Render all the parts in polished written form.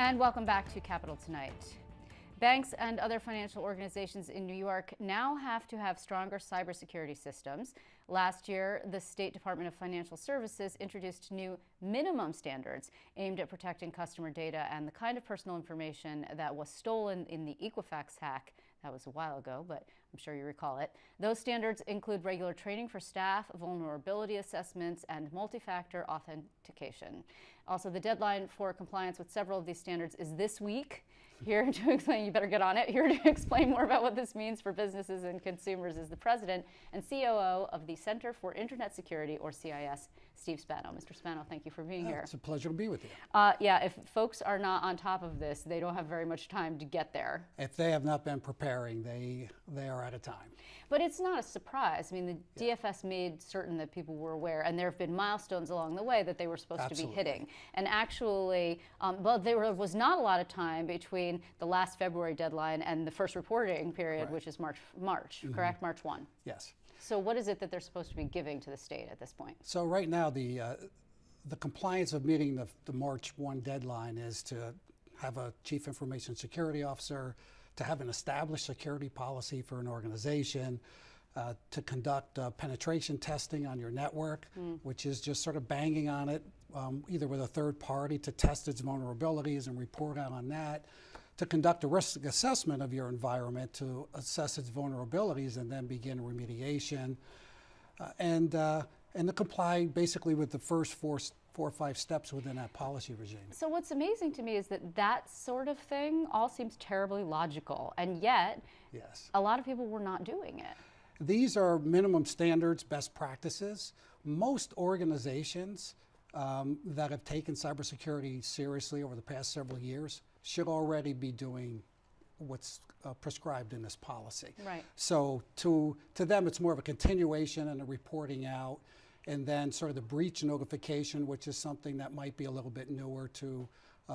And welcome back to Capital Tonight. Banks and other financial organizations in New York now have to have stronger cybersecurity systems. Last year, the State Department of Financial Services introduced new minimum standards aimed at protecting customer data and the kind of personal information that was stolen in the Equifax hack. That was a while ago, but I'm sure you recall it. Those standards include regular training for staff, vulnerability assessments, and multi-factor authentication. Also, the deadline for compliance with several of these standards is this week. Here to explain, you better get on it. Here to explain more about what this means for businesses and consumers is the President and COO of the Center for Internet Security, or CIS, Steve Spano. Mr. Spano, thank you for being here. It's a pleasure to be with you. Yeah, if folks are not on top of this, they don't have very much time to get there. If they have not been preparing, they are out of time. But it's not a surprise. I mean, the DFS made certain that people were aware, and there have been milestones along the way that they were supposed to be hitting. And actually, well, there was not a lot of time between the last February deadline and the first reporting period, which is March, correct? March 1. Yes. So what is it that they're supposed to be giving to the state at this point? So right now, the compliance of meeting the March 1 deadline is to have a chief information security officer, to have an established security policy for an organization, to conduct penetration testing on your network, which is just sort of banging on it, either with a third party to test its vulnerabilities and report out on that, to conduct a risk assessment of your environment to assess its vulnerabilities and then begin remediation, and to comply basically with the first four or five steps within that policy regime. So what's amazing to me is that that sort of thing all seems terribly logical, and yet a lot of people were not doing it. These are minimum standards, best practices. Most organizations that have taken cybersecurity seriously over the past several years should already be doing what's prescribed in this policy. Right. So to them, it's more of a continuation and a reporting out, and then sort of the breach notification, which is something that might be a little bit newer to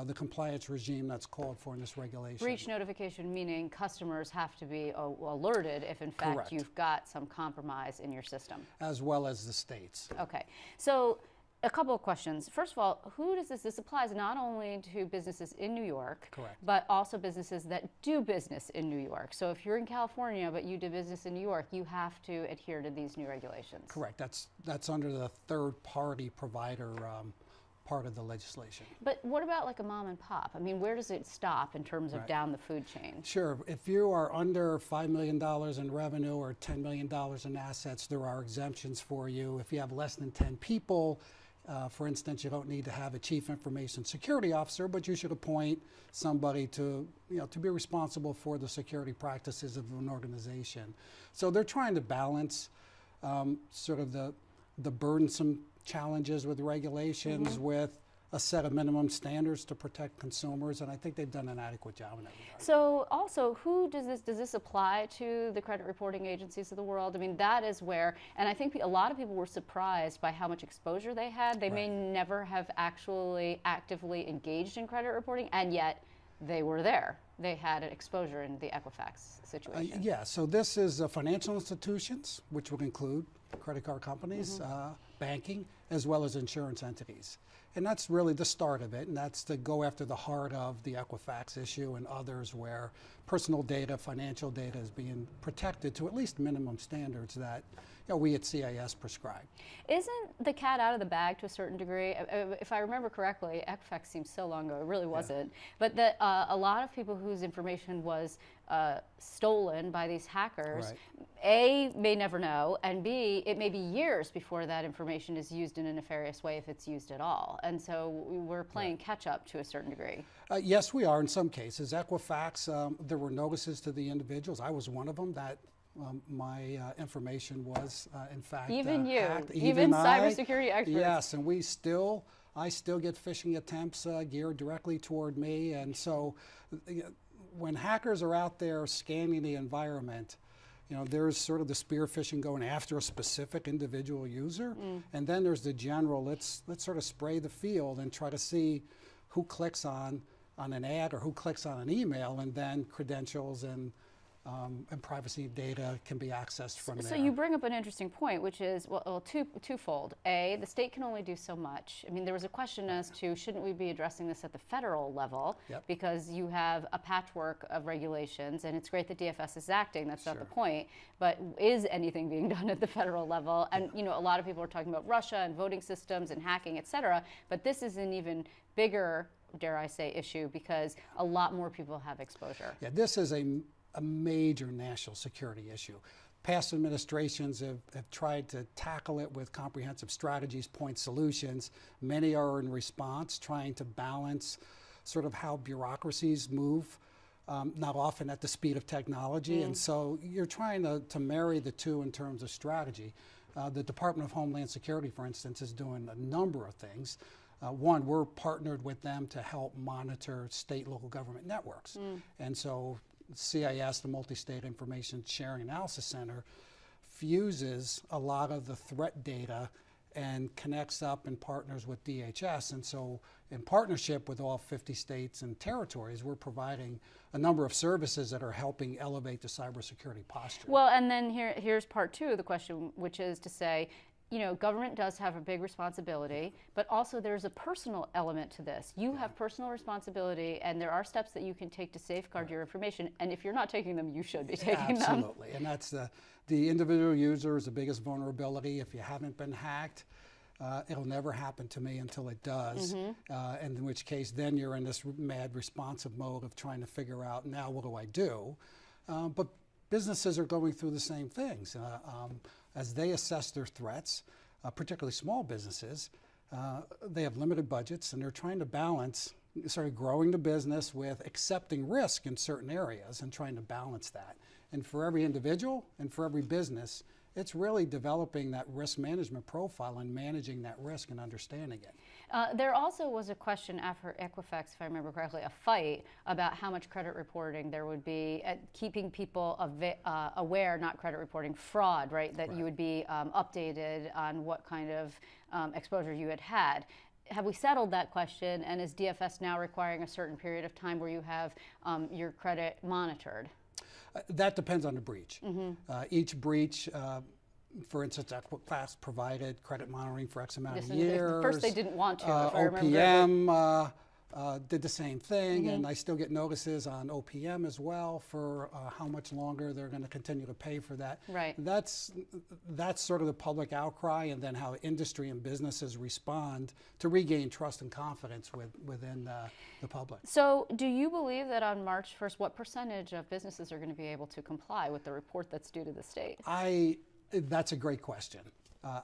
the compliance regime that's called for in this regulation. Breach notification meaning customers have to be alerted if in fact you've got some compromise in your system. As well as the states. Okay. So a couple of questions. First of all, who does this applies not only to businesses in New York, but also businesses that do business in New York. So if you're in California but you do business in New York, you have to adhere to these new regulations. Correct. That's under the third party provider part of the legislation. But what about like a mom and pop? I mean, where does it stop in terms of down the food chain? Sure. If you are under $5 million in revenue or $10 million in assets, there are exemptions for you. If you have less than 10 people, for instance, you don't need to have a chief information security officer, but you should appoint somebody to be responsible for the security practices of an organization. So they're trying to balance sort of the burdensome challenges with regulations with a set of minimum standards to protect consumers, and I think they've done an adequate job in that regard. So also, who does this apply to? The credit reporting agencies of the world? I mean, that is where, and I think a lot of people were surprised by how much exposure they had. They may never have actually actively engaged in credit reporting, and yet they were there. They had an exposure in the Equifax situation. Yeah, so this is financial institutions, which would include credit card companies, banking, as well as insurance entities. And that's really the start of it, and that's to go after the heart of the Equifax issue and others where personal data, financial data is being protected to at least minimum standards that we at CIS prescribe. Isn't the cat out of the bag to a certain degree? If I remember correctly, Equifax seems so long ago, it really wasn't. But that a lot of people whose information was stolen by these hackers, A, may never know, and B, it may be years before that information is used in a nefarious way, if it's used at all. And so we're playing catch up to a certain degree. Yes, we are in some cases. Equifax, there were notices to the individuals. I was one of them that my information was in fact hacked. Even cybersecurity experts. Yes, and I still get phishing attempts geared directly toward me, and so when hackers are out there scanning the environment, there's sort of the spear phishing going after a specific individual user, and then there's the general, let's sort of spray the field and try to see who clicks on an ad or who clicks on an email, and then credentials and and privacy data can be accessed from there. So you bring up an interesting point, which is, well, twofold. A, the state can only do so much. I mean, there was a question as to shouldn't we be addressing this at the federal level, because you have a patchwork of regulations, and it's great that DFS is acting, that's not the point, but is anything being done at the federal level? And you know, a lot of people are talking about Russia and voting systems and hacking, et cetera, but this is an even bigger, dare I say, issue because a lot more people have exposure. Yeah, this is a major national security issue. Past administrations have tried to tackle it with comprehensive strategies, point solutions. Many are in response, trying to balance sort of how bureaucracies move, not often at the speed of technology. And so you're trying to marry the two in terms of strategy. The Department of Homeland Security, for instance, is doing a number of things. One, we're partnered with them to help monitor state local government networks. And so CIS, the Multi-State Information Sharing Analysis Center, fuses a lot of the threat data and connects up and partners with DHS. And so in partnership with all 50 states and territories, we're providing a number of services that are helping elevate the cybersecurity posture. Well, and then here's part two of the question, which is to say, you know, government does have a big responsibility, but also there's a personal element to this. You have personal responsibility, and there are steps that you can take to safeguard your information, and if you're not taking them, you should be taking them. Absolutely, and that's the individual user is the biggest vulnerability. If you haven't been hacked, it'll never happen to me until it does, and in which case then you're in this mad responsive mode of trying to figure out, now what do I do? But businesses are going through the same things. As they assess their threats, particularly small businesses, they have limited budgets and they're trying to balance sort of growing the business with accepting risk in certain areas and trying to balance that. And for every individual and for every business, it's really developing that risk management profile and managing that risk and understanding it. There also was a question after Equifax, if I remember correctly, a fight about how much credit reporting there would be at keeping people aware, not credit reporting, fraud, right? That you would be updated on what kind of exposure you had had. Have we settled that question, and is DFS now requiring a certain period of time where you have your credit monitored? That depends on the breach. Each breach, for instance, Equifax provided credit monitoring for X amount of years. First they didn't want to, if I remember. OPM did the same thing, and I still get notices on OPM as well for how much longer they're going to continue to pay for that. Right. That's sort of the public outcry, and then how industry and businesses respond to regain trust and confidence within the public. So do you believe that on March 1st, what percentage of businesses are going to be able to comply with the report that's due to the state? That's a great question.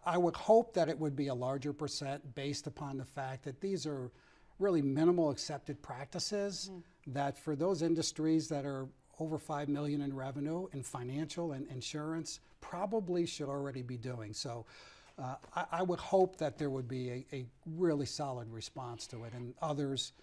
I would hope that it would be a larger percent based upon the fact that these are really minimal accepted practices that for those industries that are over $5 million in revenue in financial and insurance probably should already be doing. So I would hope that there would be a really solid response to it, and others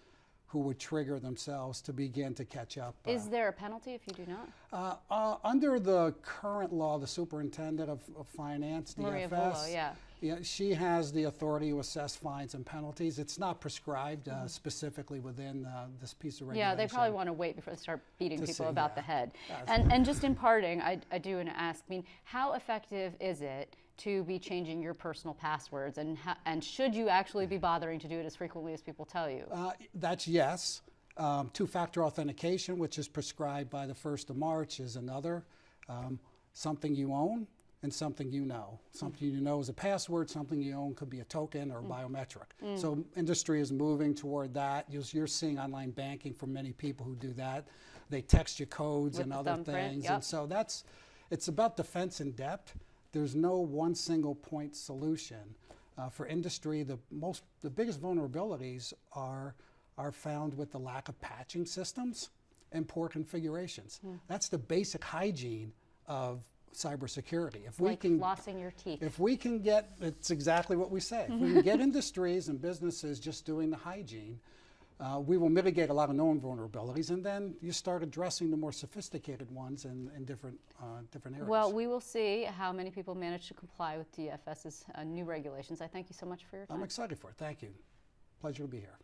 who would trigger themselves to begin to catch up. Is there a penalty if you do not? Under the current law, the superintendent of finance, DFS, she has the authority to assess fines and penalties. It's not prescribed specifically within this piece of regulation. Yeah, they probably want to wait before they start beating people about the head. And just in parting, I do want to ask, I mean, how effective is it to be changing your personal passwords, and should you actually be bothering to do it as frequently as people tell you? That's yes. Two-factor authentication, which is prescribed by the 1st of March, is another. Something you own and something you know. Something you know is a password, something you own could be a token or biometric. So industry is moving toward that. You're seeing online banking for many people who do that. They text you codes and other things. And so it's about defense in depth. There's no one single point solution. For industry, the biggest vulnerabilities are found with the lack of patching systems and poor configurations. That's the basic hygiene of cybersecurity. If we can flossing your teeth. If we can get, it's exactly what we say. If we can get industries and businesses just doing the hygiene, we will mitigate a lot of known vulnerabilities, and then you start addressing the more sophisticated ones in different areas. Well, we will see how many people manage to comply with DFS's new regulations. I thank you so much for your time. I'm excited for it. Thank you. Pleasure to be here.